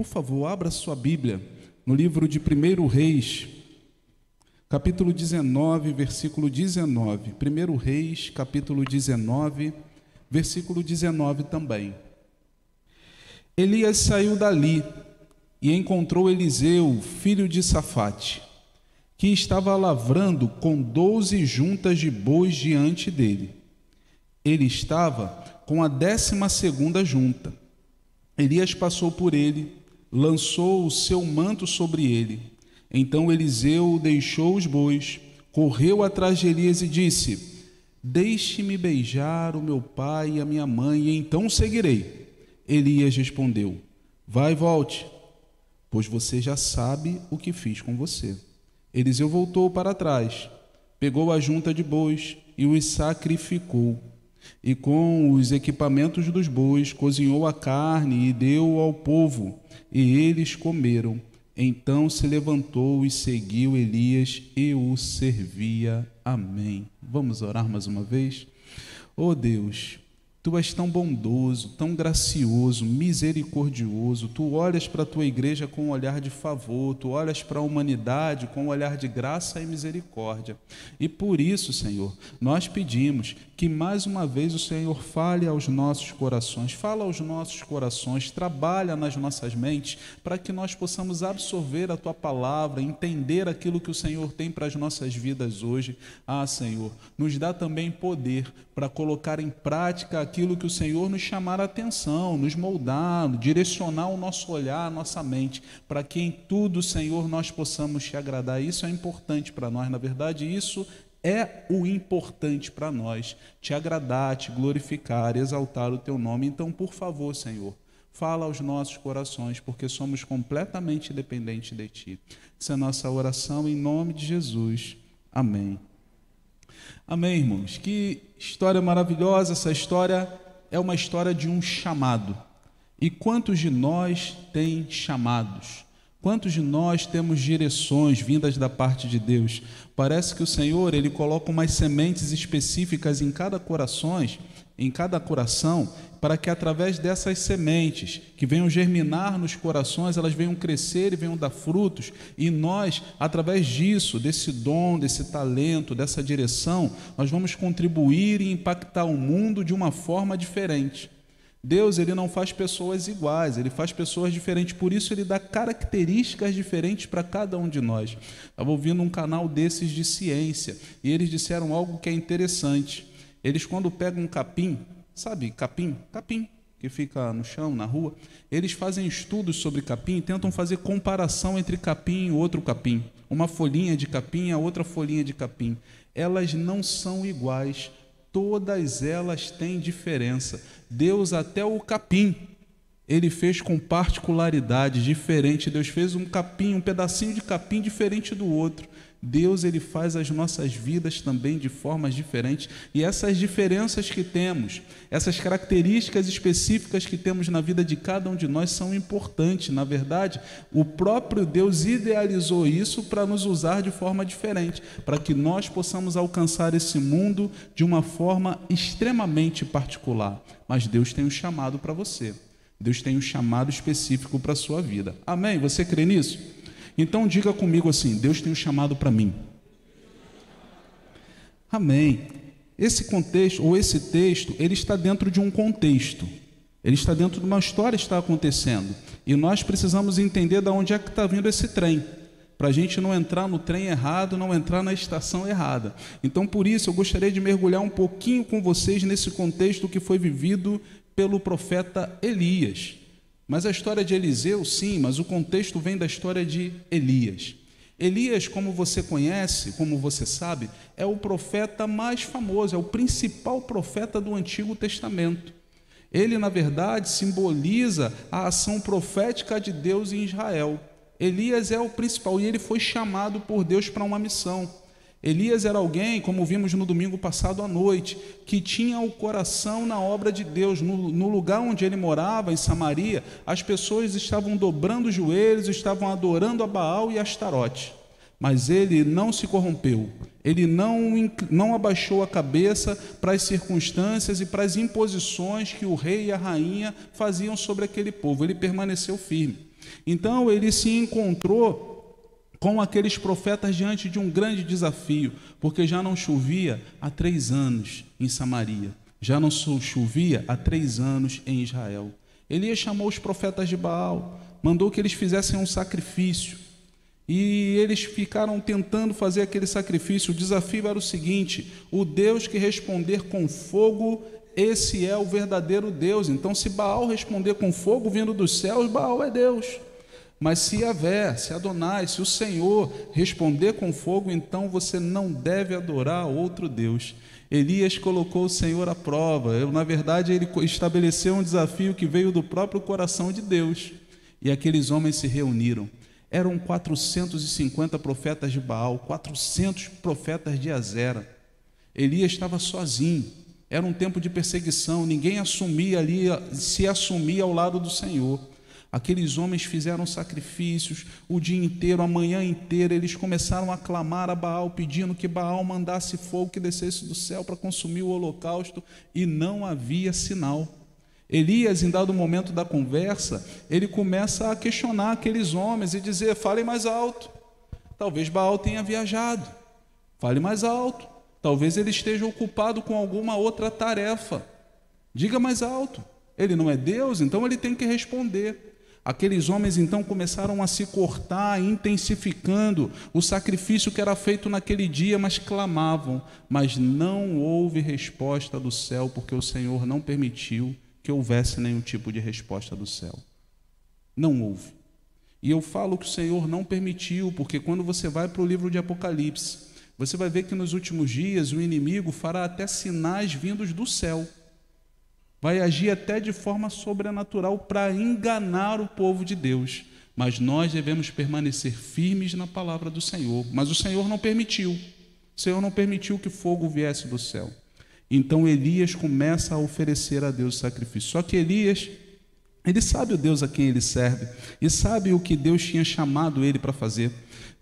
Por favor, abra sua Bíblia no livro de 1 Reis, capítulo 19, versículo 19. 1 Reis, capítulo 19, versículo 19 também. Elias saiu dali e encontrou Eliseu, filho de Safate, que estava lavrando com 12 juntas de bois diante dele. Ele estava com a 12ª junta. Elias passou por ele, lançou o seu manto sobre ele. Então Eliseu deixou os bois, correu atrás de Elias e disse: deixe-me beijar o meu pai e a minha mãe, e então seguirei. Elias respondeu: vai e volte, pois você já sabe o que fiz com você. Eliseu voltou para trás, pegou a junta de bois e os sacrificou. E com os equipamentos dos bois cozinhou a carne e deu ao povo, e eles comeram. Então se levantou e seguiu Elias e o servia. Amém. Vamos orar mais uma vez? Oh Deus, Tu és tão bondoso, tão gracioso, misericordioso. Tu olhas para a Tua igreja com um olhar de favor, Tu olhas para a humanidade com um olhar de graça e misericórdia. E por isso, Senhor, nós pedimos que mais uma vez o Senhor fale aos nossos corações, fala aos nossos corações, trabalha nas nossas mentes, para que nós possamos absorver a Tua palavra, entender aquilo que o Senhor tem para as nossas vidas hoje. Ah, Senhor, nos dá também poder para colocar em prática aquilo que o Senhor nos chamar a atenção, nos moldar, direcionar o nosso olhar, a nossa mente, para que em tudo, Senhor, nós possamos Te agradar. Isso é importante para nós, na verdade, isso é o importante para nós, Te agradar, Te glorificar, exaltar o Teu nome. Então, por favor, Senhor, fala aos nossos corações, porque somos completamente dependentes de Ti. Essa é a nossa oração em nome de Jesus. Amém. Amém, irmãos. Que história maravilhosa. Essa história é uma história de um chamado. E quantos de nós tem chamados? Quantos de nós temos direções vindas da parte de Deus? Parece que o Senhor, Ele coloca umas sementes específicas em cada coração, para que através dessas sementes que venham germinar nos corações, elas venham crescer e venham dar frutos, e nós, através disso, desse dom, desse talento, dessa direção, nós vamos contribuir e impactar o mundo de uma forma diferente. Deus, Ele não faz pessoas iguais, Ele faz pessoas diferentes, por isso Ele dá características diferentes para cada um de nós. Estava ouvindo um canal desses de ciência, e eles disseram algo que é interessante. Eles, quando pegam um capim, sabe, capim que fica no chão, na rua, eles fazem estudos sobre capim e tentam fazer comparação entre capim e outro capim, uma folhinha de capim e a outra folhinha de capim. Elas não são iguais, todas elas têm diferença. Deus, até o capim, Ele fez com particularidade diferente. Deus fez um capim, um pedacinho de capim diferente do outro. Deus, Ele faz as nossas vidas também de formas diferentes, e essas diferenças que temos, essas características específicas que temos na vida de cada um de nós são importantes. Na verdade, o próprio Deus idealizou isso para nos usar de forma diferente, para que nós possamos alcançar esse mundo de uma forma extremamente particular. Mas Deus tem um chamado para você, Deus tem um chamado específico para a sua vida. Amém? Você crê nisso? Então diga comigo assim: Deus tem um chamado para mim. Amém. Esse contexto, ou esse texto, ele está dentro de um contexto. Ele está dentro de uma história que está acontecendo. E nós precisamos entender de onde é que está vindo esse trem, para a gente não entrar no trem errado, não entrar na estação errada. Então, por isso, eu gostaria de mergulhar um pouquinho com vocês nesse contexto que foi vivido pelo profeta Elias. Mas a história de Eliseu, sim, mas o contexto vem da história de Elias. Elias, como você conhece, como você sabe, é o profeta mais famoso, é o principal profeta do Antigo Testamento. Ele, na verdade, simboliza a ação profética de Deus em Israel. Elias é o principal e ele foi chamado por Deus para uma missão. Elias era alguém, como vimos no domingo passado à noite, que tinha o coração na obra de Deus. No lugar onde ele morava, em Samaria, as pessoas estavam dobrando os joelhos, estavam adorando a Baal e a Astarote. Mas ele não se corrompeu, ele não abaixou a cabeça para as circunstâncias e para as imposições que o rei e a rainha faziam sobre aquele povo. Ele permaneceu firme. Então ele se encontrou com aqueles profetas diante de um grande desafio, porque já não chovia há 3 anos em Samaria, já não chovia há 3 anos em Israel. Elias chamou os profetas de Baal, mandou que eles fizessem um sacrifício, e eles ficaram tentando fazer aquele sacrifício. O desafio era o seguinte: o Deus que responder com fogo, esse é o verdadeiro Deus. Então, se Baal responder com fogo vindo dos céus, Baal é Deus. Mas se Yahvé, se Adonai, se o Senhor responder com fogo, então você não deve adorar outro Deus. Elias colocou o Senhor à prova. Na verdade, ele estabeleceu um desafio que veio do próprio coração de Deus. E aqueles homens se reuniram. Eram 450 profetas de Baal, 400 profetas de Azera. Elias estava sozinho. Era um tempo de perseguição. Ninguém se assumia ao lado do Senhor. Aqueles homens fizeram sacrifícios o dia inteiro, a manhã inteira. Eles começaram a clamar a Baal, pedindo que Baal mandasse fogo que descesse do céu para consumir o holocausto, e não havia sinal. Elias, em dado momento da conversa, ele começa a questionar aqueles homens e dizer: falem mais alto, talvez Baal tenha viajado. Fale mais alto, talvez ele esteja ocupado com alguma outra tarefa. Diga mais alto, ele não é Deus, então ele tem que responder. Aqueles homens então começaram a se cortar, intensificando o sacrifício que era feito naquele dia, mas clamavam. Mas não houve resposta do céu, porque o Senhor não permitiu que houvesse nenhum tipo de resposta do céu. Não houve. E eu falo que o Senhor não permitiu, porque quando você vai para o livro de Apocalipse, você vai ver que nos últimos dias o inimigo fará até sinais vindos do céu. Vai agir até de forma sobrenatural para enganar o povo de Deus. Mas nós devemos permanecer firmes na palavra do Senhor. Mas o Senhor não permitiu. O Senhor não permitiu que fogo viesse do céu. Então Elias começa a oferecer a Deus sacrifício. Só que Elias, ele sabe o Deus a quem ele serve. E sabe o que Deus tinha chamado ele para fazer.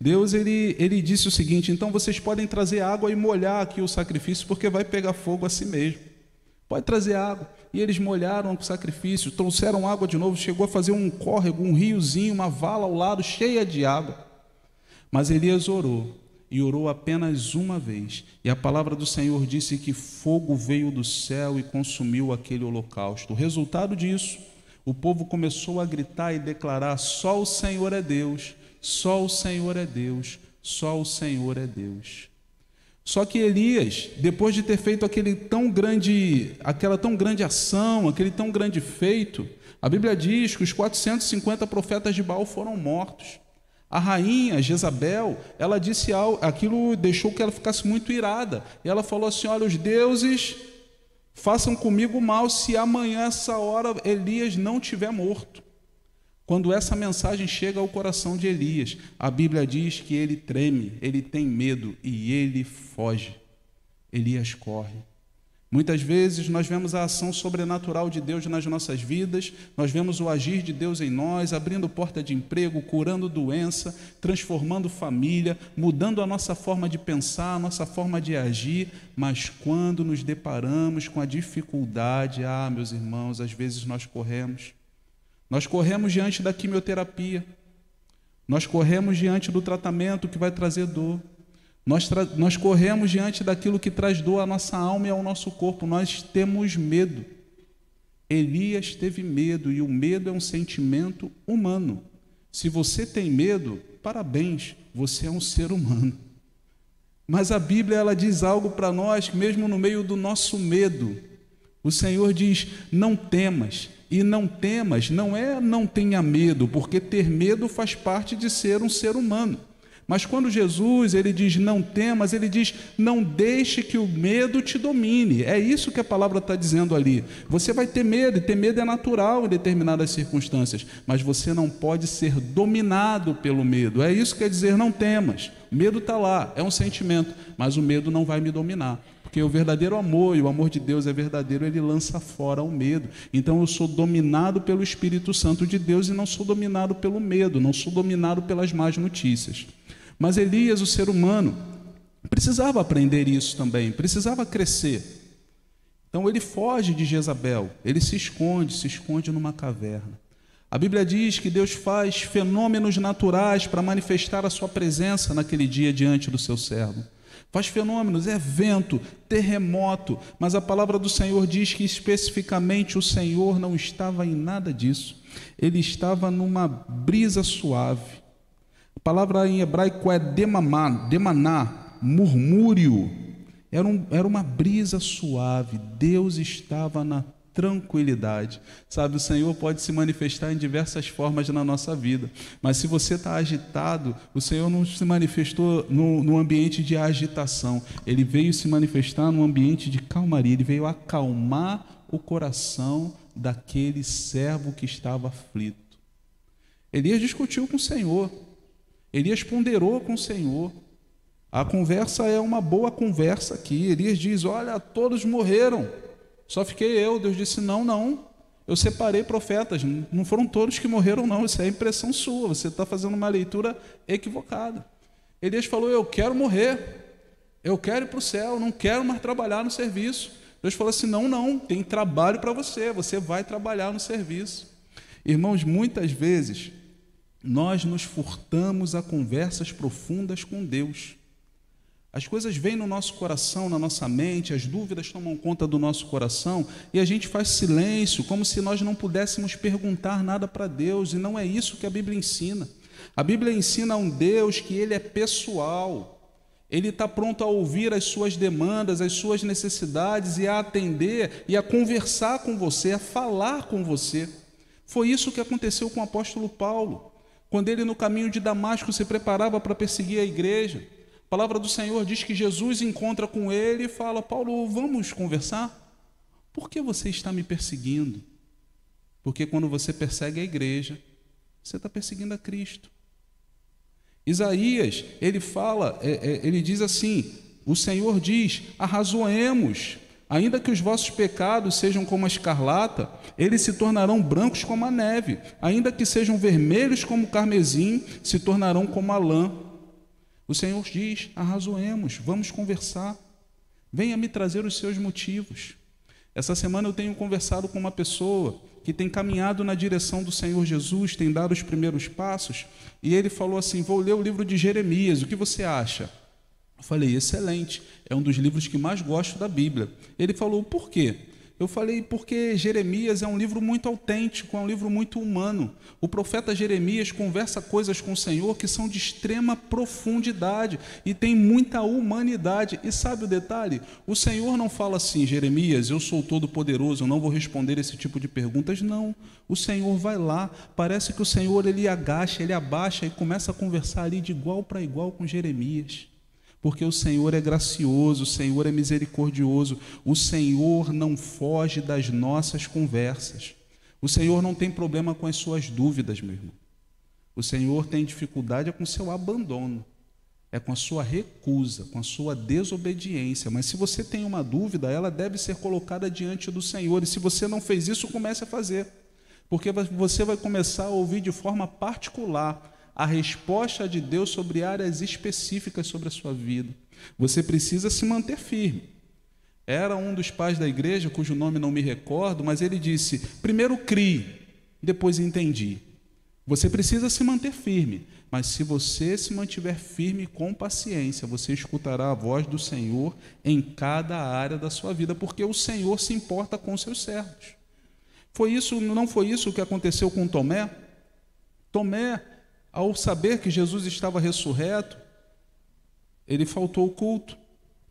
Deus, ele disse o seguinte: então vocês podem trazer água e molhar aqui o sacrifício, porque vai pegar fogo a si mesmo. Pode trazer água. E eles molharam o sacrifício, trouxeram água de novo, chegou a fazer um córrego, um riozinho, uma vala ao lado, cheia de água. Mas Elias orou, e orou apenas uma vez. E a palavra do Senhor disse que fogo veio do céu e consumiu aquele holocausto. O resultado disso, o povo começou a gritar e declarar: só o Senhor é Deus, só o Senhor é Deus, só o Senhor é Deus. Só que Elias, depois de ter feito aquela tão grande ação, aquele tão grande feito, a Bíblia diz que os 450 profetas de Baal foram mortos. A rainha Jezabel, ela disse aquilo, deixou que ela ficasse muito irada. E ela falou assim: olha, os deuses façam comigo mal se amanhã, essa hora, Elias não tiver morto. Quando essa mensagem chega ao coração de Elias, a Bíblia diz que ele treme, ele tem medo e ele foge. Elias corre. Muitas vezes nós vemos a ação sobrenatural de Deus nas nossas vidas, nós vemos o agir de Deus em nós, abrindo porta de emprego, curando doença, transformando família, mudando a nossa forma de pensar, a nossa forma de agir, mas quando nos deparamos com a dificuldade, meus irmãos, às vezes nós corremos. Nós corremos diante da quimioterapia, nós corremos diante do tratamento que vai trazer dor, nós corremos diante daquilo que traz dor à nossa alma e ao nosso corpo, nós temos medo. Elias teve medo, e o medo é um sentimento humano. Se você tem medo, parabéns, você é um ser humano. Mas a Bíblia, ela diz algo para nós, mesmo no meio do nosso medo. O Senhor diz: não temas. E não temas, não tenha medo, porque ter medo faz parte de ser um ser humano. Mas quando Jesus, ele diz não temas, ele diz não deixe que o medo te domine. É isso que a palavra está dizendo ali. Você vai ter medo, e ter medo é natural em determinadas circunstâncias, mas você não pode ser dominado pelo medo. É isso que quer dizer não temas. O medo está lá, é um sentimento, mas o medo não vai me dominar. Porque o verdadeiro amor, e o amor de Deus é verdadeiro, ele lança fora o medo. Então eu sou dominado pelo Espírito Santo de Deus e não sou dominado pelo medo, não sou dominado pelas más notícias. Mas Elias, o ser humano, precisava aprender isso também, precisava crescer. Então ele foge de Jezabel, ele se esconde numa caverna. A Bíblia diz que Deus faz fenômenos naturais para manifestar a sua presença naquele dia diante do seu servo. Faz fenômenos, é vento, terremoto, mas a palavra do Senhor diz que especificamente o Senhor não estava em nada disso. Ele estava numa brisa suave. A palavra em hebraico é demaná, murmúrio. Era uma brisa suave. Deus estava na tranquilidade. Sabe, o Senhor pode se manifestar em diversas formas na nossa vida, mas se você está agitado, o Senhor não se manifestou no ambiente de agitação. Ele veio se manifestar no ambiente de calmaria. Ele veio acalmar o coração daquele servo que estava aflito. Elias discutiu com o Senhor. Elias ponderou com o Senhor. A conversa é uma boa conversa aqui. Elias diz: olha, todos morreram, só fiquei eu. Deus disse: não, eu separei profetas, não foram todos que morreram não, isso é impressão sua, você está fazendo uma leitura equivocada. Elias falou: eu quero morrer, eu quero ir para o céu, não quero mais trabalhar no serviço. Deus falou assim: não, tem trabalho para você, você vai trabalhar no serviço. Irmãos, muitas vezes nós nos furtamos a conversas profundas com Deus. As coisas vêm no nosso coração, na nossa mente, as dúvidas tomam conta do nosso coração e a gente faz silêncio, como se nós não pudéssemos perguntar nada para Deus, e não é isso que a Bíblia ensina. A Bíblia ensina um Deus que Ele é pessoal, Ele está pronto a ouvir as suas demandas, as suas necessidades e a atender e a conversar com você, a falar com você. Foi isso que aconteceu com o apóstolo Paulo, quando ele no caminho de Damasco se preparava para perseguir a igreja. A palavra do Senhor diz que Jesus encontra com ele e fala: Paulo, vamos conversar? Por que você está me perseguindo? Porque quando você persegue a igreja, você está perseguindo a Cristo. Isaías, ele diz assim, o Senhor diz: arrazoemos, ainda que os vossos pecados sejam como a escarlata, eles se tornarão brancos como a neve, ainda que sejam vermelhos como o carmesim, se tornarão como a lã. O Senhor diz: arrazoemos, vamos conversar, venha me trazer os seus motivos. Essa semana eu tenho conversado com uma pessoa que tem caminhado na direção do Senhor Jesus, tem dado os primeiros passos, e ele falou assim: vou ler o livro de Jeremias, o que você acha? Eu falei: excelente, é um dos livros que mais gosto da Bíblia. Ele falou: por quê? Eu falei: porque Jeremias é um livro muito autêntico, é um livro muito humano. O profeta Jeremias conversa coisas com o Senhor que são de extrema profundidade e tem muita humanidade. E sabe o detalhe? O Senhor não fala assim: Jeremias, eu sou todo poderoso, eu não vou responder esse tipo de perguntas. Não, o Senhor vai lá, parece que o Senhor ele agacha, ele abaixa e começa a conversar ali de igual para igual com Jeremias. Porque o Senhor é gracioso, o Senhor é misericordioso, o Senhor não foge das nossas conversas. O Senhor não tem problema com as suas dúvidas, meu irmão. O Senhor tem dificuldade com o seu abandono, é com a sua recusa, com a sua desobediência. Mas se você tem uma dúvida, ela deve ser colocada diante do Senhor. E se você não fez isso, comece a fazer. Porque você vai começar a ouvir de forma particular a resposta de Deus sobre áreas específicas sobre a sua vida. Você precisa se manter firme. Era um dos pais da igreja, cujo nome não me recordo, mas ele disse: primeiro crie, depois entendi. Você precisa se manter firme, mas se você se mantiver firme com paciência, você escutará a voz do Senhor em cada área da sua vida, porque o Senhor se importa com os seus servos. Não foi isso que aconteceu com Tomé? Tomé, ao saber que Jesus estava ressurreto, ele faltou o culto,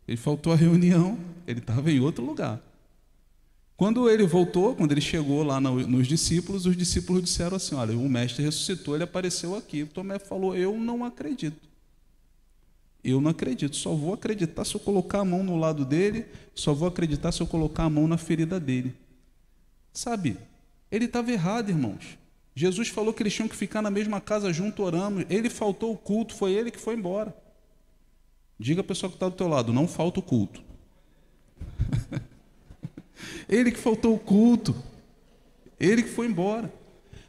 ele faltou a reunião, ele estava em outro lugar. Quando ele voltou, quando ele chegou lá nos discípulos, os discípulos disseram assim: olha, o mestre ressuscitou, ele apareceu aqui. Tomé falou: eu não acredito, só vou acreditar se eu colocar a mão no lado dele, só vou acreditar se eu colocar a mão na ferida dele. Sabe, ele estava errado, irmãos. Jesus falou que eles tinham que ficar na mesma casa junto orando. Ele faltou o culto, foi ele que foi embora. Diga a pessoa que está do teu lado: não falta o culto. Ele que faltou o culto, ele que foi embora.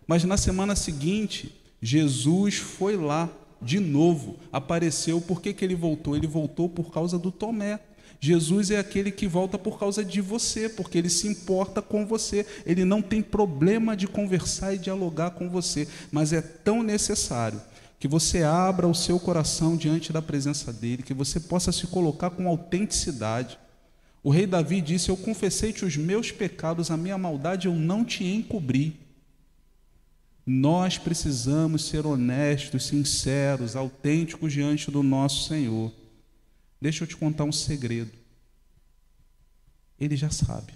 Mas na semana seguinte, Jesus foi lá de novo, apareceu. Por que ele voltou? Ele voltou por causa do Tomé. Jesus é aquele que volta por causa de você, porque Ele se importa com você. Ele não tem problema de conversar e dialogar com você, mas é tão necessário que você abra o seu coração diante da presença dEle, que você possa se colocar com autenticidade. O rei Davi disse: eu confessei-te os meus pecados, a minha maldade eu não te encobri. Nós precisamos ser honestos, sinceros, autênticos diante do nosso Senhor. Deixa eu te contar um segredo. Ele já sabe.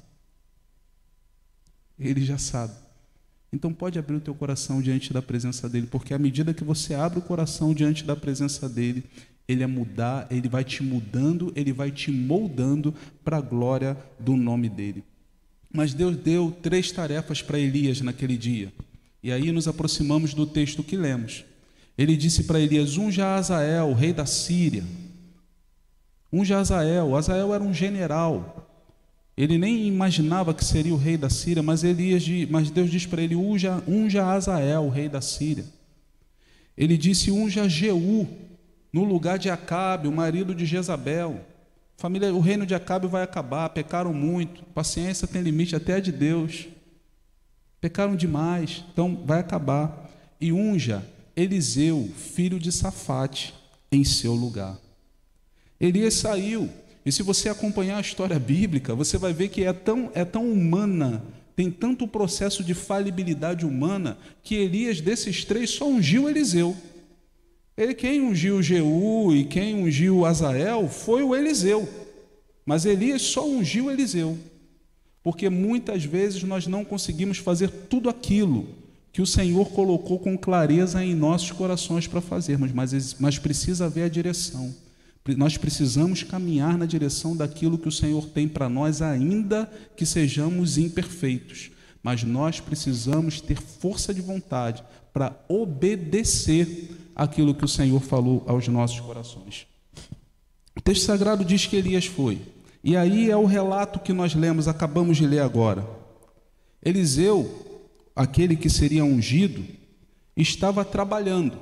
Ele já sabe. Então pode abrir o teu coração diante da presença dEle, porque à medida que você abre o coração diante da presença dEle, Ele vai te mudando, Ele vai te moldando para a glória do nome dEle. Mas Deus deu 3 tarefas para Elias naquele dia. E aí nos aproximamos do texto que lemos. Ele disse para Elias: unja Azael, rei da Síria. Unja Azael. Azael era um general. Ele nem imaginava que seria o rei da Síria, mas Deus disse para ele: unja Azael, rei da Síria. Ele disse: unja Jeú, no lugar de Acabe, o marido de Jezabel. O reino de Acabe vai acabar, pecaram muito, paciência tem limite, até a de Deus. Pecaram demais, então vai acabar. E unja Eliseu, filho de Safate, em seu lugar. Elias saiu, e se você acompanhar a história bíblica, você vai ver que é tão humana, tem tanto processo de falibilidade humana, que Elias, desses 3, só ungiu Eliseu. Quem ungiu Jeú e quem ungiu Azael foi o Eliseu, mas Elias só ungiu Eliseu. Porque muitas vezes nós não conseguimos fazer tudo aquilo que o Senhor colocou com clareza em nossos corações para fazermos, mas precisa haver a direção. Nós precisamos caminhar na direção daquilo que o Senhor tem para nós, ainda que sejamos imperfeitos. Mas nós precisamos ter força de vontade para obedecer aquilo que o Senhor falou aos nossos corações. O texto sagrado diz que Elias foi. E aí é o relato que nós lemos, acabamos de ler agora. Eliseu, aquele que seria ungido, estava trabalhando,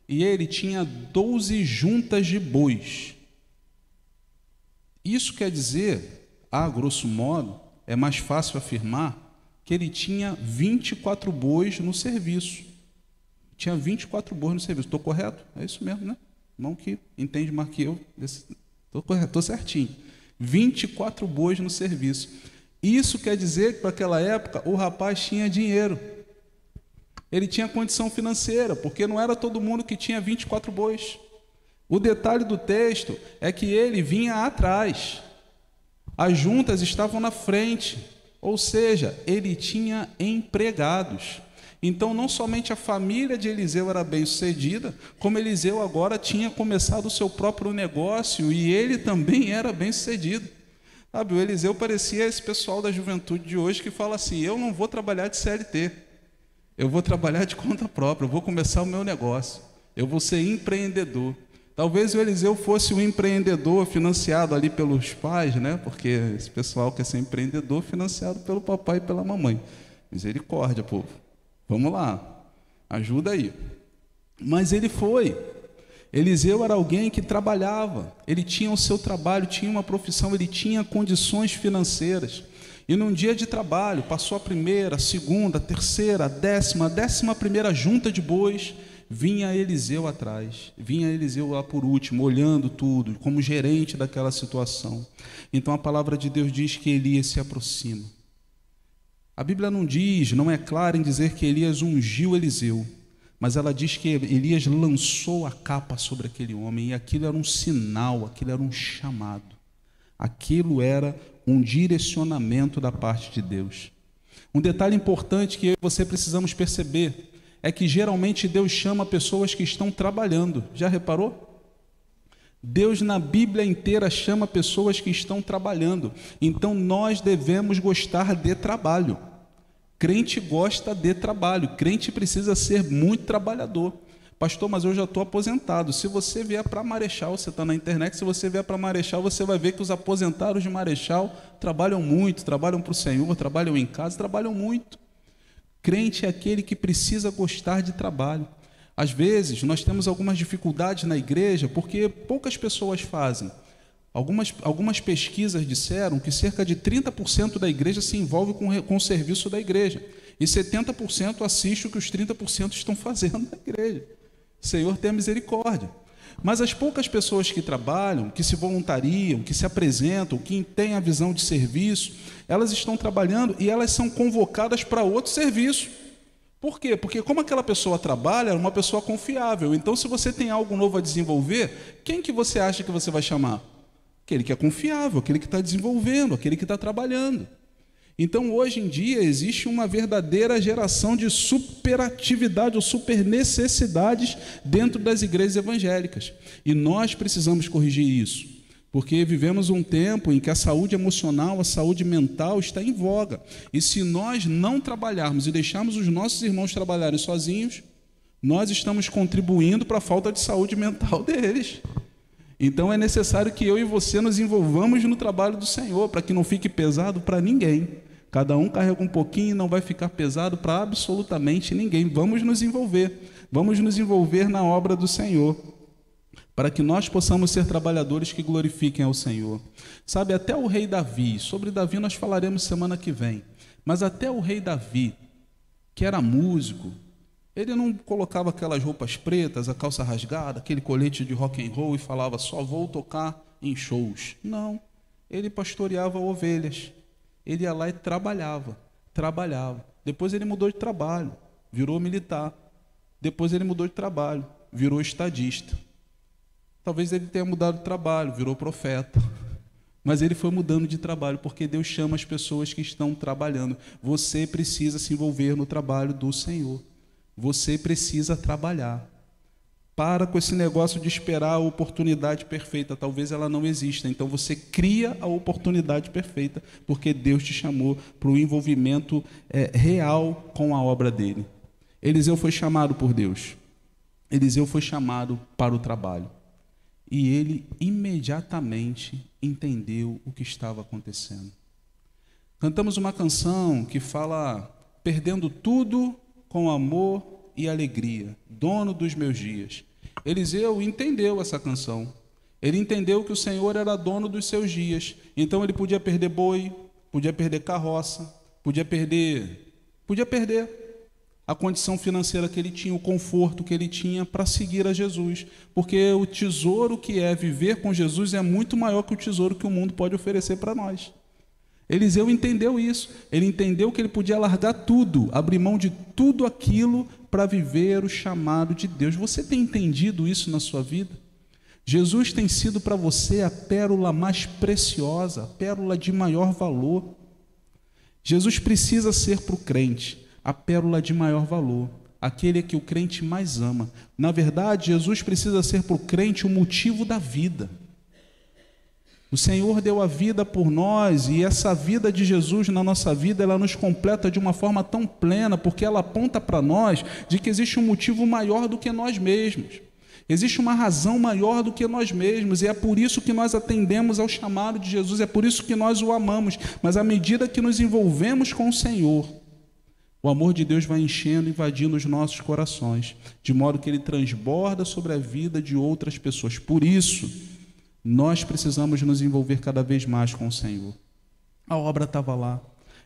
e ele tinha 12 juntas de bois. Isso quer dizer, a grosso modo, é mais fácil afirmar que ele tinha 24 bois no serviço. Tinha 24 bois no serviço. Estou correto? É isso mesmo, né? Irmão que entende mais que eu. Estou correto, estou certinho. 24 bois no serviço. Isso quer dizer que, para aquela época, o rapaz tinha dinheiro. Ele tinha condição financeira, porque não era todo mundo que tinha 24 bois. O detalhe do texto é que ele vinha atrás. As juntas estavam na frente. Ou seja, ele tinha empregados. Então, não somente a família de Eliseu era bem-sucedida, como Eliseu agora tinha começado o seu próprio negócio e ele também era bem-sucedido. Sabe, o Eliseu parecia esse pessoal da juventude de hoje que fala assim: eu não vou trabalhar de CLT, eu vou trabalhar de conta própria, eu vou começar o meu negócio, eu vou ser empreendedor. Talvez o Eliseu fosse um empreendedor financiado ali pelos pais, né? Porque esse pessoal quer ser empreendedor financiado pelo papai e pela mamãe. Misericórdia, povo. Vamos lá, ajuda aí. Mas ele foi. Eliseu era alguém que trabalhava, ele tinha o seu trabalho, tinha uma profissão, ele tinha condições financeiras. E num dia de trabalho, passou a primeira, a segunda, a terceira, a 11ª junta de bois, vinha Eliseu atrás, vinha Eliseu lá por último, olhando tudo, como gerente daquela situação. Então a palavra de Deus diz que Elias se aproxima. A Bíblia não é clara em dizer que Elias ungiu Eliseu, mas ela diz que Elias lançou a capa sobre aquele homem, e aquilo era um sinal, aquilo era um chamado, aquilo era um direcionamento da parte de Deus. Um detalhe importante que eu e você precisamos perceber é que geralmente Deus chama pessoas que estão trabalhando. Já reparou? Deus na Bíblia inteira chama pessoas que estão trabalhando. Então nós devemos gostar de trabalho. Crente gosta de trabalho, crente precisa ser muito trabalhador. Pastor, mas eu já estou aposentado. Se você vier para Marechal, você está na internet, se você vier para Marechal, você vai ver que os aposentados de Marechal trabalham muito, trabalham para o Senhor, trabalham em casa, trabalham muito. Crente é aquele que precisa gostar de trabalho. Às vezes, nós temos algumas dificuldades na igreja porque poucas pessoas fazem. Algumas pesquisas disseram que cerca de 30% da igreja se envolve com o serviço da igreja. E 70% assiste o que os 30% estão fazendo na igreja. Senhor, tenha misericórdia. Mas as poucas pessoas que trabalham, que se voluntariam, que se apresentam, que têm a visão de serviço, elas estão trabalhando e elas são convocadas para outro serviço. Por quê? Porque como aquela pessoa trabalha, é uma pessoa confiável. Então, se você tem algo novo a desenvolver, quem que você acha que você vai chamar? Aquele que é confiável, aquele que está desenvolvendo, aquele que está trabalhando. Então, hoje em dia, existe uma verdadeira geração de superatividade ou super necessidades dentro das igrejas evangélicas. E nós precisamos corrigir isso, porque vivemos um tempo em que a saúde emocional, a saúde mental está em voga. E se nós não trabalharmos e deixarmos os nossos irmãos trabalharem sozinhos, nós estamos contribuindo para a falta de saúde mental deles. Então, é necessário que eu e você nos envolvamos no trabalho do Senhor, para que não fique pesado para ninguém. Cada um carrega um pouquinho e não vai ficar pesado para absolutamente ninguém. Vamos nos envolver na obra do Senhor, para que nós possamos ser trabalhadores que glorifiquem ao Senhor. Sabe, até o rei Davi, sobre Davi nós falaremos semana que vem, mas até o rei Davi, que era músico, ele não colocava aquelas roupas pretas, a calça rasgada, aquele colete de rock and roll e falava, só vou tocar em shows. Não, ele pastoreava ovelhas. Ele ia lá e trabalhava. Depois ele mudou de trabalho, virou militar. Depois ele mudou de trabalho, virou estadista. Talvez ele tenha mudado de trabalho, virou profeta. Mas ele foi mudando de trabalho, porque Deus chama as pessoas que estão trabalhando. Você precisa se envolver no trabalho do Senhor. Você precisa trabalhar. Para com esse negócio de esperar a oportunidade perfeita. Talvez ela não exista. Então você cria a oportunidade perfeita, porque Deus te chamou para o envolvimento real com a obra dele. Eliseu foi chamado por Deus. Eliseu foi chamado para o trabalho. E ele imediatamente entendeu o que estava acontecendo. Cantamos uma canção que fala, perdendo tudo com amor e alegria, dono dos meus dias. Eliseu entendeu essa canção. Ele entendeu que o Senhor era dono dos seus dias. Então ele podia perder boi, podia perder carroça, podia perder a condição financeira que ele tinha, o conforto que ele tinha para seguir a Jesus. Porque o tesouro que é viver com Jesus é muito maior que o tesouro que o mundo pode oferecer para nós. Eliseu entendeu isso. Ele entendeu que ele podia largar tudo, abrir mão de tudo aquilo para viver o chamado de Deus. Você tem entendido isso na sua vida? Jesus tem sido para você a pérola mais preciosa, a pérola de maior valor. Jesus precisa ser para o crente a pérola de maior valor, aquele que o crente mais ama. Na verdade, Jesus precisa ser para o crente o motivo da vida. O Senhor deu a vida por nós, e essa vida de Jesus na nossa vida, ela nos completa de uma forma tão plena, porque ela aponta para nós de que existe um motivo maior do que nós mesmos. Existe uma razão maior do que nós mesmos, e é por isso que nós atendemos ao chamado de Jesus, é por isso que nós o amamos. Mas à medida que nos envolvemos com o Senhor, o amor de Deus vai enchendo e invadindo os nossos corações, de modo que ele transborda sobre a vida de outras pessoas. Por isso, nós precisamos nos envolver cada vez mais com o Senhor. A obra estava lá.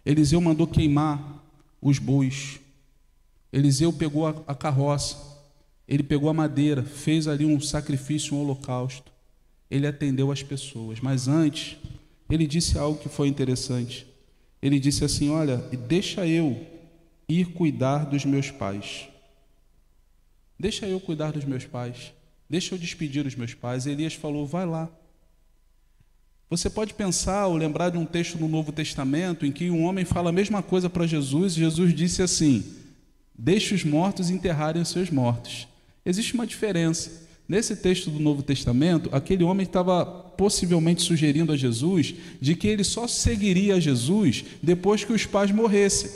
Eliseu mandou queimar os bois. Eliseu pegou a carroça. Ele pegou a madeira, fez ali um sacrifício, um holocausto. Ele atendeu as pessoas. Mas antes, ele disse algo que foi interessante. Ele disse assim, olha, deixa eu ir cuidar dos meus pais. Deixa eu cuidar dos meus pais. Deixa eu despedir os meus pais. Elias falou, vai lá. Você pode pensar ou lembrar de um texto no Novo Testamento em que um homem fala a mesma coisa para Jesus, e Jesus disse assim, deixe os mortos enterrarem os seus mortos. Existe uma diferença. Nesse texto do Novo Testamento, aquele homem estava possivelmente sugerindo a Jesus de que ele só seguiria a Jesus depois que os pais morressem.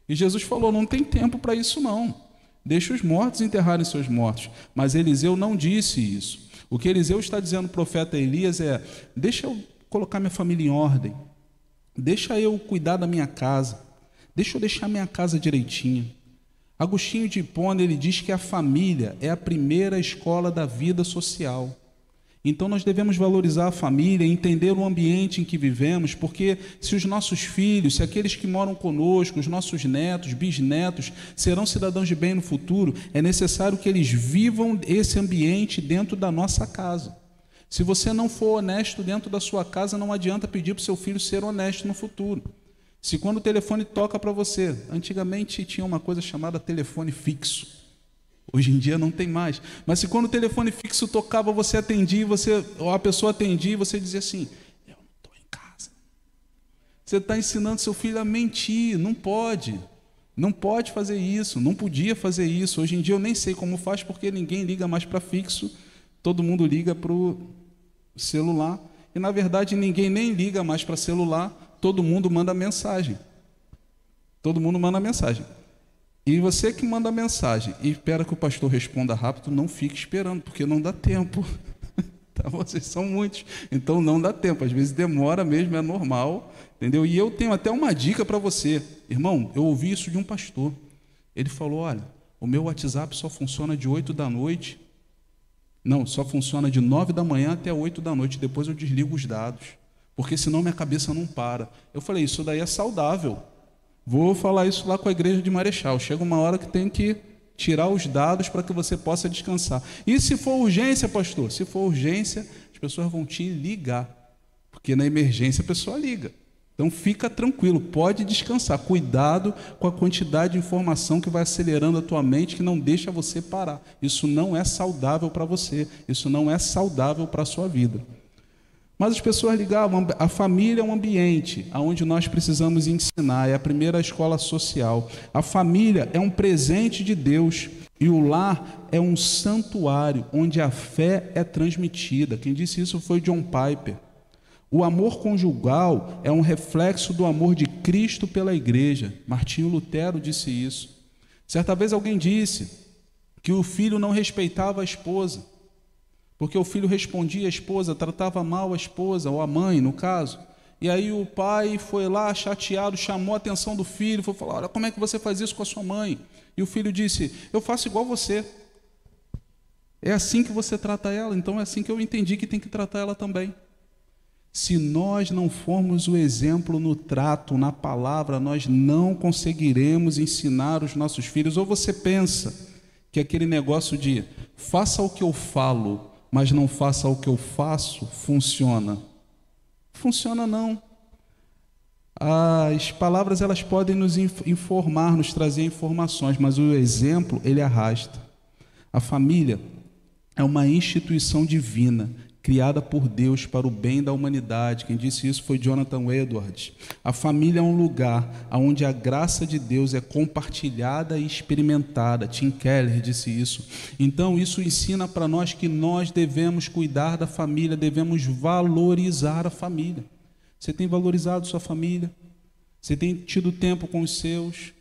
E Jesus falou, não tem tempo para isso não. Deixa os mortos enterrarem seus mortos. Mas Eliseu não disse isso. O que Eliseu está dizendo ao profeta Elias é, deixa eu colocar minha família em ordem, deixa eu cuidar da minha casa, deixa eu deixar minha casa direitinho. Agostinho de Hipona, ele diz que a família é a primeira escola da vida social. Então nós devemos valorizar a família, entender o ambiente em que vivemos, porque se os nossos filhos, se aqueles que moram conosco, os nossos netos, bisnetos, serão cidadãos de bem no futuro, é necessário que eles vivam esse ambiente dentro da nossa casa. Se você não for honesto dentro da sua casa, não adianta pedir para o seu filho ser honesto no futuro. Se quando o telefone toca para você, antigamente tinha uma coisa chamada telefone fixo. Hoje em dia não tem mais. Mas se quando o telefone fixo tocava, você atendia, ou a pessoa atendia, e você dizia assim: eu não estou em casa. Você está ensinando seu filho a mentir. Não pode. Não pode fazer isso. Não podia fazer isso. Hoje em dia eu nem sei como faz, porque ninguém liga mais para fixo. Todo mundo liga para o celular. E na verdade ninguém nem liga mais para celular. Todo mundo manda mensagem. Todo mundo manda mensagem. E você que manda mensagem e espera que o pastor responda rápido, não fique esperando, porque não dá tempo. Tá? Vocês são muitos, então não dá tempo. Às vezes demora mesmo, é normal, entendeu? E eu tenho até uma dica para você. Irmão, eu ouvi isso de um pastor. Ele falou: olha, o meu WhatsApp só funciona de 8 da noite. Não, só funciona de 9 da manhã até 8 da noite. Depois eu desligo os dados, porque senão minha cabeça não para. Eu falei: isso daí é saudável. Vou falar isso lá com a igreja de Marechal. Chega uma hora que tem que tirar os dados para que você possa descansar. E se for urgência, pastor? Se for urgência, as pessoas vão te ligar, porque na emergência a pessoa liga. Então fica tranquilo, pode descansar. Cuidado com a quantidade de informação que vai acelerando a tua mente, que não deixa você parar. Isso não é saudável para você, isso não é saudável para a sua vida. Mas as pessoas ligavam, a família é um ambiente onde nós precisamos ensinar, é a primeira escola social. A família é um presente de Deus e o lar é um santuário onde a fé é transmitida. Quem disse isso foi John Piper. O amor conjugal é um reflexo do amor de Cristo pela igreja. Martinho Lutero disse isso. Certa vez alguém disse que o filho não respeitava a esposa, porque o filho respondia à esposa, tratava mal a esposa, ou a mãe, no caso. E aí o pai foi lá, chateado, chamou a atenção do filho, foi falar: olha, como é que você faz isso com a sua mãe? E o filho disse: eu faço igual você. É assim que você trata ela, então é assim que eu entendi que tem que tratar ela também. Se nós não formos o exemplo no trato, na palavra, nós não conseguiremos ensinar os nossos filhos. Ou você pensa que aquele negócio de faça o que eu falo, mas não faça o que eu faço, funciona? Funciona não. As palavras elas podem nos informar, nos trazer informações, mas o exemplo ele arrasta. A família é uma instituição divina, criada por Deus para o bem da humanidade. Quem disse isso foi Jonathan Edwards. A família é um lugar onde a graça de Deus é compartilhada e experimentada. Tim Keller disse isso. Então isso ensina para nós que nós devemos cuidar da família, devemos valorizar a família. Você tem valorizado sua família? Você tem tido tempo com os seus?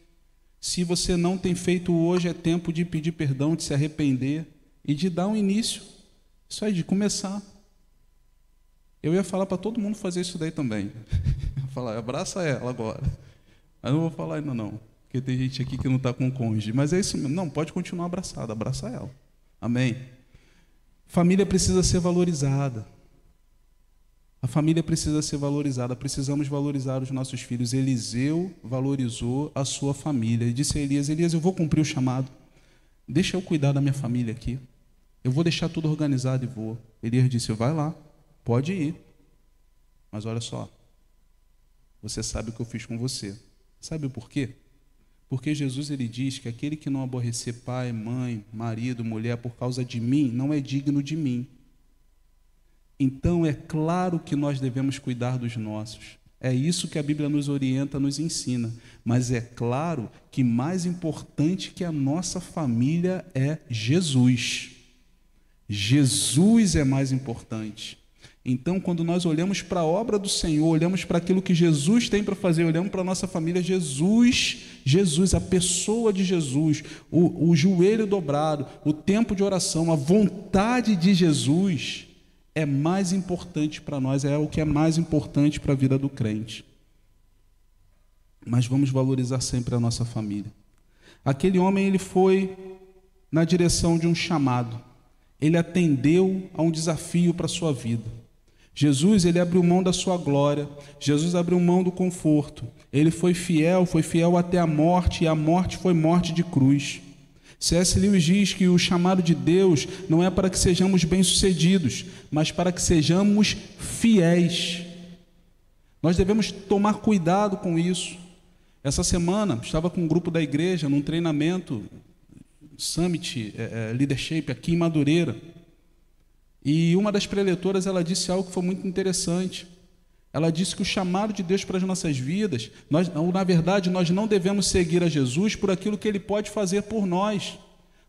Se você não tem feito hoje, é tempo de pedir perdão, de se arrepender e de dar um início. Isso aí, de começar. Eu ia falar para todo mundo fazer isso daí também. Falar: abraça ela agora. Mas não vou falar ainda não, porque tem gente aqui que não está com cônjuge. Mas é isso mesmo. Não, pode continuar abraçado, abraça ela. Amém? Família precisa ser valorizada. A família precisa ser valorizada. Precisamos valorizar os nossos filhos. Eliseu valorizou a sua família. Ele disse a Elias: Elias, eu vou cumprir o chamado. Deixa eu cuidar da minha família aqui. Eu vou deixar tudo organizado e vou. Elias disse: vai lá, pode ir. Mas olha só, você sabe o que eu fiz com você. Sabe por quê? Porque Jesus ele diz que aquele que não aborrecer pai, mãe, marido, mulher por causa de mim, não é digno de mim. Então é claro que nós devemos cuidar dos nossos. É isso que a Bíblia nos orienta, nos ensina. Mas é claro que mais importante que a nossa família é Jesus. Jesus é mais importante. Então, quando nós olhamos para a obra do Senhor, olhamos para aquilo que Jesus tem para fazer, olhamos para a nossa família, Jesus, a pessoa de Jesus, o joelho dobrado, o tempo de oração, a vontade de Jesus é mais importante para nós, é o que é mais importante para a vida do crente. Mas vamos valorizar sempre a nossa família. Aquele homem ele foi na direção de um chamado. ele atendeu a um desafio para a sua vida. Jesus, ele abriu mão da sua glória, Jesus abriu mão do conforto, ele foi fiel até a morte, e a morte foi morte de cruz. C.S. Lewis diz que o chamado de Deus não é para que sejamos bem-sucedidos, mas para que sejamos fiéis. Nós devemos tomar cuidado com isso. Essa semana, estava com um grupo da igreja num treinamento Summit Leadership aqui em Madureira, e uma das preletoras, ela disse algo que foi muito interessante. Ela disse que o chamado de Deus para as nossas vidas, na verdade, nós não devemos seguir a Jesus por aquilo que Ele pode fazer por nós.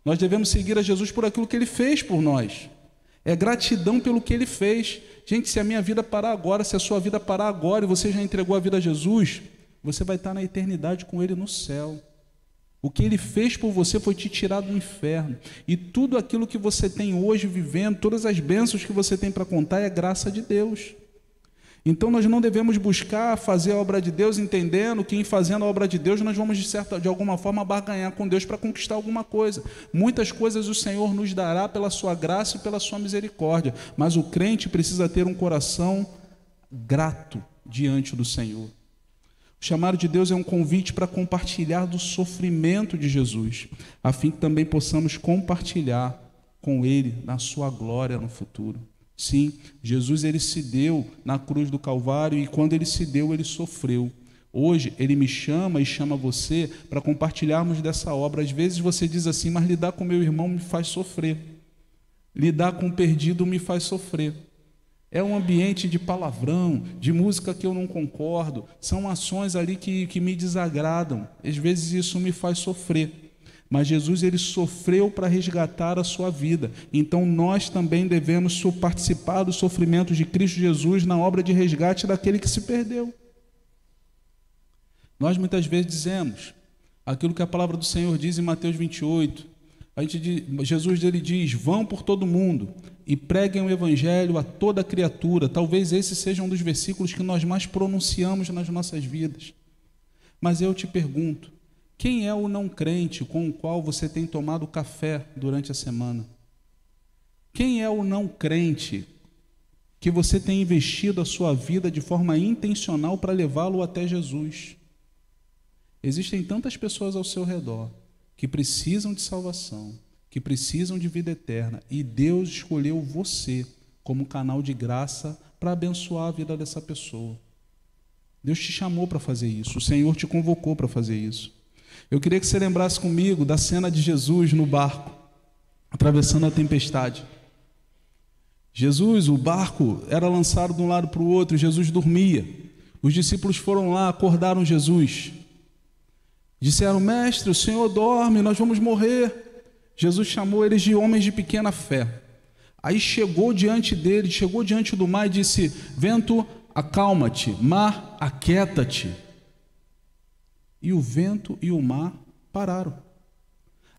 Nós devemos seguir a Jesus por aquilo que Ele fez por nós. É gratidão pelo que Ele fez. Gente, se a minha vida parar agora, se a sua vida parar agora e você já entregou a vida a Jesus, você vai estar na eternidade com Ele no céu. O que Ele fez por você foi te tirar do inferno. E tudo aquilo que você tem hoje vivendo, todas as bênçãos que você tem para contar, é graça de Deus. Então nós não devemos buscar fazer a obra de Deus entendendo que em fazendo a obra de Deus nós vamos de alguma forma barganhar com Deus para conquistar alguma coisa. Muitas coisas o Senhor nos dará pela sua graça e pela sua misericórdia, mas o crente precisa ter um coração grato diante do Senhor. O chamado de Deus é um convite para compartilhar do sofrimento de Jesus, a fim que também possamos compartilhar com Ele na sua glória no futuro. Sim, Jesus, ele se deu na cruz do Calvário, e quando ele se deu, ele sofreu. Hoje, ele me chama e chama você para compartilharmos dessa obra. Às vezes você diz assim, mas lidar com meu irmão me faz sofrer. Lidar com o perdido me faz sofrer. É um ambiente de palavrão, de música que eu não concordo, são ações ali que me desagradam. Às vezes isso me faz sofrer. Mas Jesus, ele sofreu para resgatar a sua vida. Então nós também devemos participar do sofrimento de Cristo Jesus na obra de resgate daquele que se perdeu. Nós muitas vezes dizemos aquilo que a palavra do Senhor diz em Mateus 28. Jesus, ele diz, vão por todo mundo e preguem o evangelho a toda criatura. Talvez esse seja um dos versículos que nós mais pronunciamos nas nossas vidas. Mas eu te pergunto, quem é o não crente com o qual você tem tomado café durante a semana? Quem é o não crente que você tem investido a sua vida de forma intencional para levá-lo até Jesus? Existem tantas pessoas ao seu redor que precisam de salvação, que precisam de vida eterna, e Deus escolheu você como canal de graça para abençoar a vida dessa pessoa. Deus te chamou para fazer isso, o Senhor te convocou para fazer isso. Eu queria que você lembrasse comigo da cena de Jesus no barco, atravessando a tempestade. Jesus, o barco era lançado de um lado para o outro, Jesus dormia. Os discípulos foram lá, acordaram Jesus. Disseram, mestre, o Senhor dorme, nós vamos morrer. Jesus chamou eles de homens de pequena fé. Aí chegou diante dele, chegou diante do mar e disse, vento, acalma-te, mar, aquieta-te. E o vento e o mar pararam.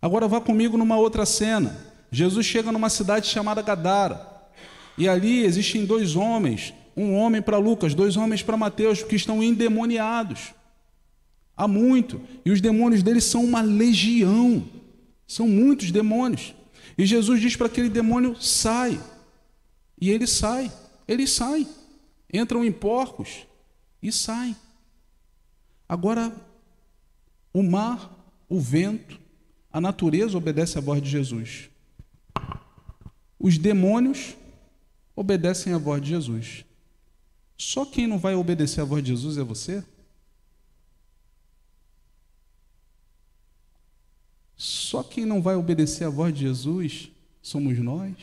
Agora vá comigo numa outra cena. Jesus chega numa cidade chamada Gadara. E ali existem dois homens, um homem para Lucas, dois homens para Mateus, que estão endemoniados. Há muito. E os demônios deles são uma legião. São muitos demônios. E Jesus diz para aquele demônio, sai. E ele sai. Eles saem. Entram em porcos e saem. Agora, o mar, o vento, a natureza obedece à voz de Jesus. Os demônios obedecem à voz de Jesus. Só quem não vai obedecer à voz de Jesus é você? Só quem não vai obedecer à voz de Jesus somos nós?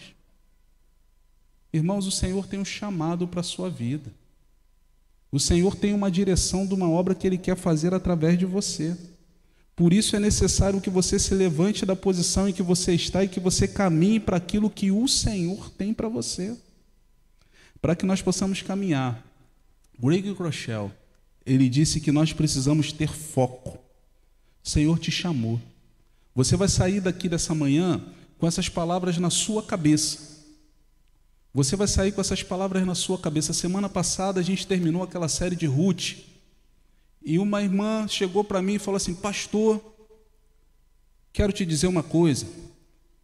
Irmãos, o Senhor tem um chamado para a sua vida. O Senhor tem uma direção de uma obra que Ele quer fazer através de você. Por isso é necessário que você se levante da posição em que você está e que você caminhe para aquilo que o Senhor tem para você. Para que nós possamos caminhar. Greg Rochelle, ele disse que nós precisamos ter foco. O Senhor te chamou. Você vai sair daqui dessa manhã com essas palavras na sua cabeça. Você vai sair com essas palavras na sua cabeça. Semana passada a gente terminou aquela série de Ruth. E uma irmã chegou para mim e falou assim, pastor, quero te dizer uma coisa,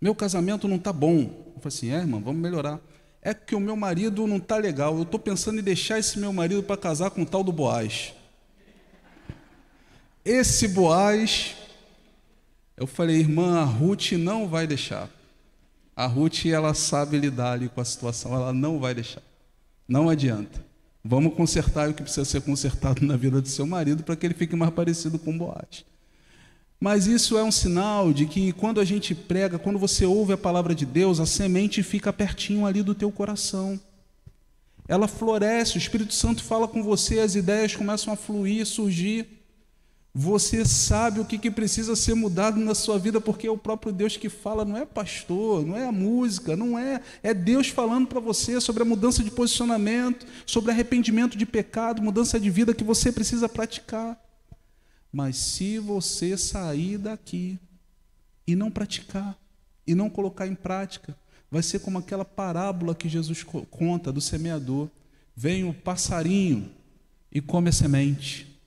meu casamento não está bom. Eu falei assim, irmã, vamos melhorar. É que o meu marido não está legal, eu estou pensando em deixar esse meu marido para casar com o tal do Boaz. Esse Boaz, eu falei, irmã, a Ruth não vai deixar. A Ruth, ela sabe lidar ali com a situação, ela não vai deixar. Não adianta. Vamos consertar o que precisa ser consertado na vida do seu marido para que ele fique mais parecido com Boaz. Mas isso é um sinal de que quando a gente prega, quando você ouve a palavra de Deus, a semente fica pertinho ali do teu coração. Ela floresce, o Espírito Santo fala com você, as ideias começam a fluir, surgir. Você sabe o que precisa ser mudado na sua vida, porque é o próprio Deus que fala, não é pastor, não é a música, não é, é Deus falando para você sobre a mudança de posicionamento, sobre arrependimento de pecado, mudança de vida que você precisa praticar. Mas se você sair daqui e não praticar, e não colocar em prática, vai ser como aquela parábola que Jesus conta do semeador. Vem o passarinho e come a semente.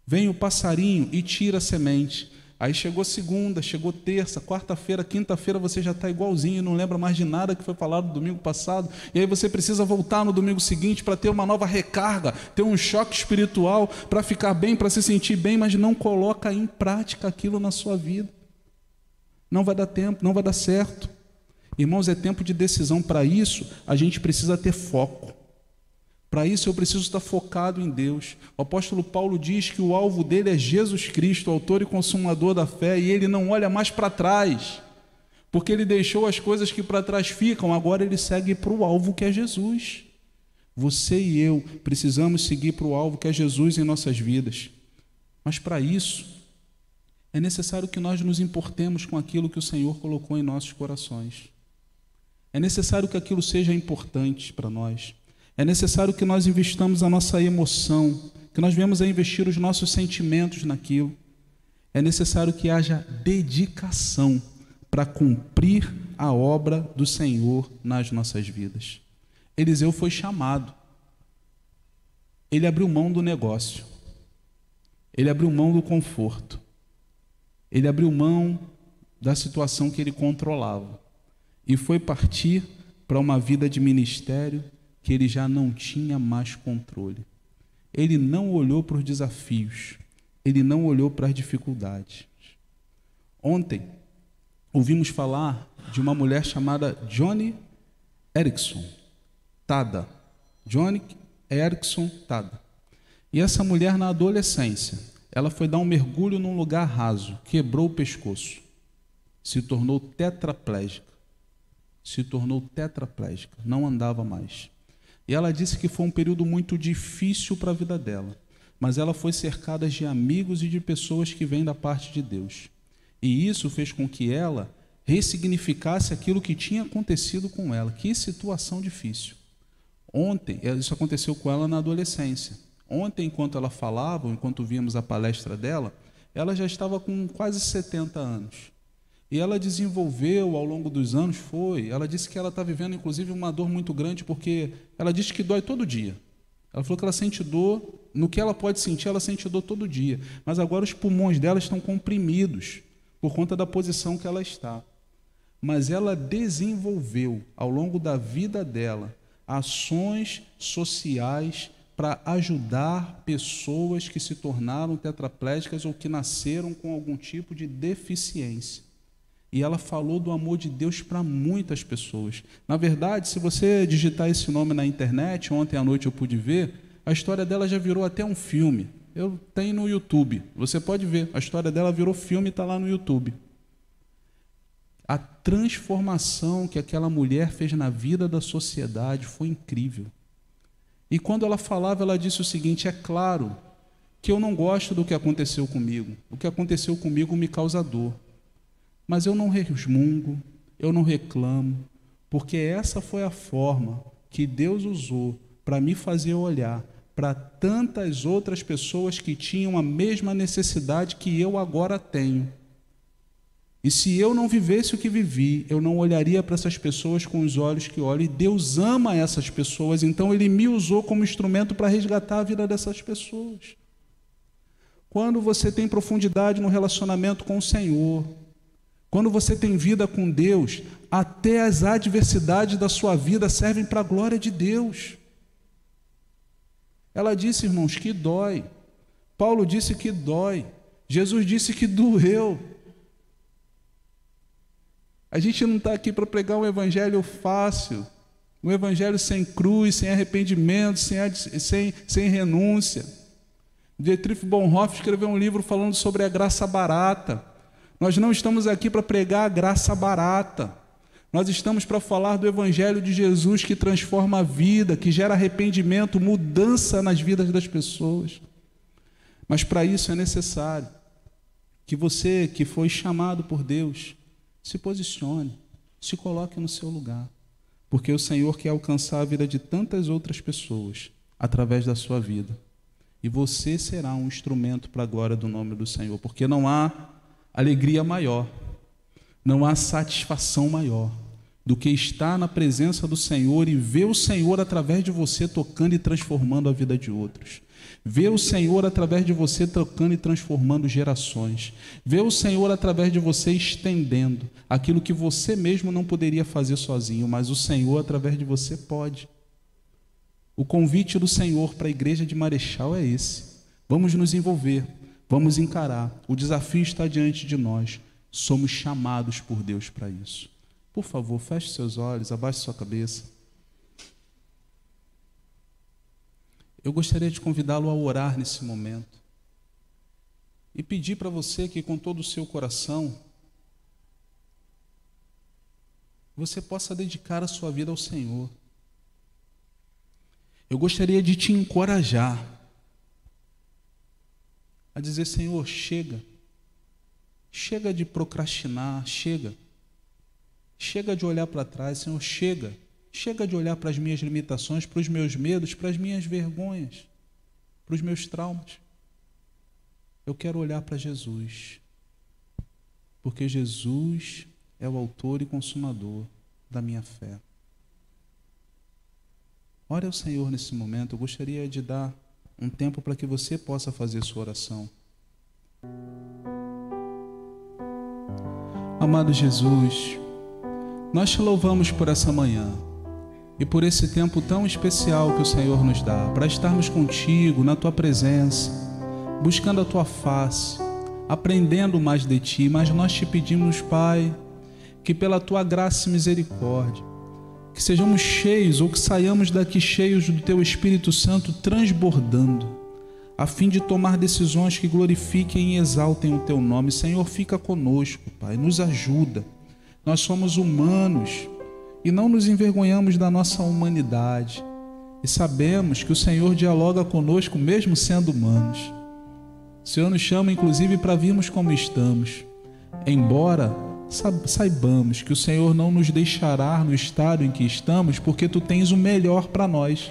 Vem o passarinho e tira a semente. Aí chegou segunda, chegou terça, quarta-feira, quinta-feira, você já está igualzinho e não lembra mais de nada que foi falado no domingo passado. E aí você precisa voltar no domingo seguinte para ter uma nova recarga, ter um choque espiritual, para ficar bem, para se sentir bem, mas não coloca em prática aquilo na sua vida. Não vai dar tempo, não vai dar certo. Irmãos, é tempo de decisão. Para isso, a gente precisa ter foco. Para isso eu preciso estar focado em Deus. O apóstolo Paulo diz que o alvo dele é Jesus Cristo, autor e consumador da fé, e ele não olha mais para trás, porque ele deixou as coisas que para trás ficam, agora ele segue para o alvo que é Jesus. Você e eu precisamos seguir para o alvo que é Jesus em nossas vidas. Mas para isso, é necessário que nós nos importemos com aquilo que o Senhor colocou em nossos corações. É necessário que aquilo seja importante para nós. É necessário que nós investamos a nossa emoção, que nós venhamos a investir os nossos sentimentos naquilo. É necessário que haja dedicação para cumprir a obra do Senhor nas nossas vidas. Eliseu foi chamado. Ele abriu mão do negócio. Ele abriu mão do conforto. Ele abriu mão da situação que ele controlava e foi partir para uma vida de ministério que ele já não tinha mais controle. Ele não olhou para os desafios, ele não olhou para as dificuldades. Ontem, ouvimos falar de uma mulher chamada Joni Eareckson Tada. Joni Eareckson Tada. E essa mulher, na adolescência, ela foi dar um mergulho num lugar raso, quebrou o pescoço, se tornou tetraplégica. Não andava mais. E ela disse que foi um período muito difícil para a vida dela, mas ela foi cercada de amigos e de pessoas que vêm da parte de Deus. E isso fez com que ela ressignificasse aquilo que tinha acontecido com ela. Que situação difícil. Ontem, isso aconteceu com ela na adolescência. Ontem, enquanto ela falava, enquanto víamos a palestra dela, ela já estava com quase 70 anos. E ela desenvolveu ao longo dos anos, ela disse que ela está vivendo inclusive uma dor muito grande, porque ela disse que dói todo dia. Ela falou que ela sente dor, no que ela pode sentir, ela sente dor todo dia. Mas agora os pulmões dela estão comprimidos, por conta da posição que ela está. Mas ela desenvolveu, ao longo da vida dela, ações sociais para ajudar pessoas que se tornaram tetraplégicas ou que nasceram com algum tipo de deficiência. E ela falou do amor de Deus para muitas pessoas. Na verdade, se você digitar esse nome na internet, ontem à noite eu pude ver, a história dela já virou até um filme. Eu tenho no YouTube, você pode ver, a história dela virou filme e está lá no YouTube. A transformação que aquela mulher fez na vida da sociedade foi incrível. E quando ela falava, ela disse o seguinte: é claro que eu não gosto do que aconteceu comigo. O que aconteceu comigo me causa dor. Mas eu não resmungo, eu não reclamo, porque essa foi a forma que Deus usou para me fazer olhar para tantas outras pessoas que tinham a mesma necessidade que eu agora tenho. E se eu não vivesse o que vivi, eu não olharia para essas pessoas com os olhos que olho. E Deus ama essas pessoas, então Ele me usou como instrumento para resgatar a vida dessas pessoas. Quando você tem profundidade no relacionamento com o Senhor, quando você tem vida com Deus, até as adversidades da sua vida servem para a glória de Deus. Ela disse, irmãos, que dói. Paulo disse que dói. Jesus disse que doeu. A gente não está aqui para pregar um evangelho fácil, um evangelho sem cruz, sem arrependimento, sem renúncia. Dietrich Bonhoeffer escreveu um livro falando sobre a graça barata. Nós não estamos aqui para pregar a graça barata. Nós estamos para falar do evangelho de Jesus que transforma a vida, que gera arrependimento, mudança nas vidas das pessoas. Mas para isso é necessário que você, que foi chamado por Deus, se posicione, se coloque no seu lugar. Porque o Senhor quer alcançar a vida de tantas outras pessoas através da sua vida. E você será um instrumento para a glória do nome do Senhor. Porque não há alegria maior, não há satisfação maior do que estar na presença do Senhor e ver o Senhor através de você tocando e transformando a vida de outros. Ver o Senhor através de você tocando e transformando gerações. Ver o Senhor através de você estendendo aquilo que você mesmo não poderia fazer sozinho, mas o Senhor através de você pode. O convite do Senhor para a igreja de Marechal é esse. Vamos nos envolver, vamos encarar. O desafio está diante de nós. Somos chamados por Deus para isso. Por favor, feche seus olhos, abaixe sua cabeça. Eu gostaria de convidá-lo a orar nesse momento e pedir para você que com todo o seu coração você possa dedicar a sua vida ao Senhor. Eu gostaria de te encorajar a dizer, Senhor, chega de procrastinar, chega de olhar para trás, Senhor, chega de olhar para as minhas limitações, para os meus medos, para as minhas vergonhas, para os meus traumas. Eu quero olhar para Jesus, porque Jesus é o autor e consumador da minha fé. Ore ao Senhor nesse momento. Eu gostaria de dar um tempo para que você possa fazer sua oração. Amado Jesus, nós te louvamos por essa manhã e por esse tempo tão especial que o Senhor nos dá, para estarmos contigo, na tua presença, buscando a tua face, aprendendo mais de ti. Mas nós te pedimos, Pai, que pela tua graça e misericórdia, que sejamos cheios, ou que saiamos daqui cheios do teu Espírito Santo transbordando, a fim de tomar decisões que glorifiquem e exaltem o teu nome. Senhor, fica conosco, Pai, nos ajuda. Nós somos humanos e não nos envergonhamos da nossa humanidade. E sabemos que o Senhor dialoga conosco mesmo sendo humanos. O Senhor nos chama inclusive para virmos como estamos. Embora saibamos que o Senhor não nos deixará no estado em que estamos, porque Tu tens o melhor para nós.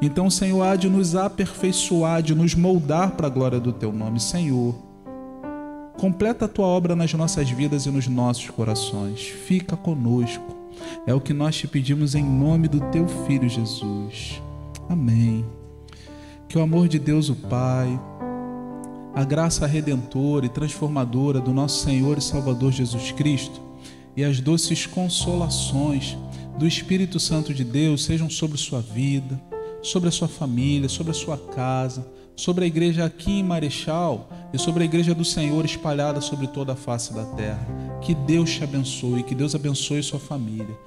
Então o Senhor há de nos aperfeiçoar, de nos moldar para a glória do Teu nome. Senhor, completa a Tua obra nas nossas vidas e nos nossos corações. Fica conosco. É o que nós te pedimos em nome do Teu Filho Jesus. Amém. Que o amor de Deus o Pai, a graça redentora e transformadora do nosso Senhor e Salvador Jesus Cristo e as doces consolações do Espírito Santo de Deus sejam sobre sua vida, sobre a sua família, sobre a sua casa, sobre a igreja aqui em Marechal e sobre a igreja do Senhor espalhada sobre toda a face da terra. Que Deus te abençoe, que Deus abençoe sua família,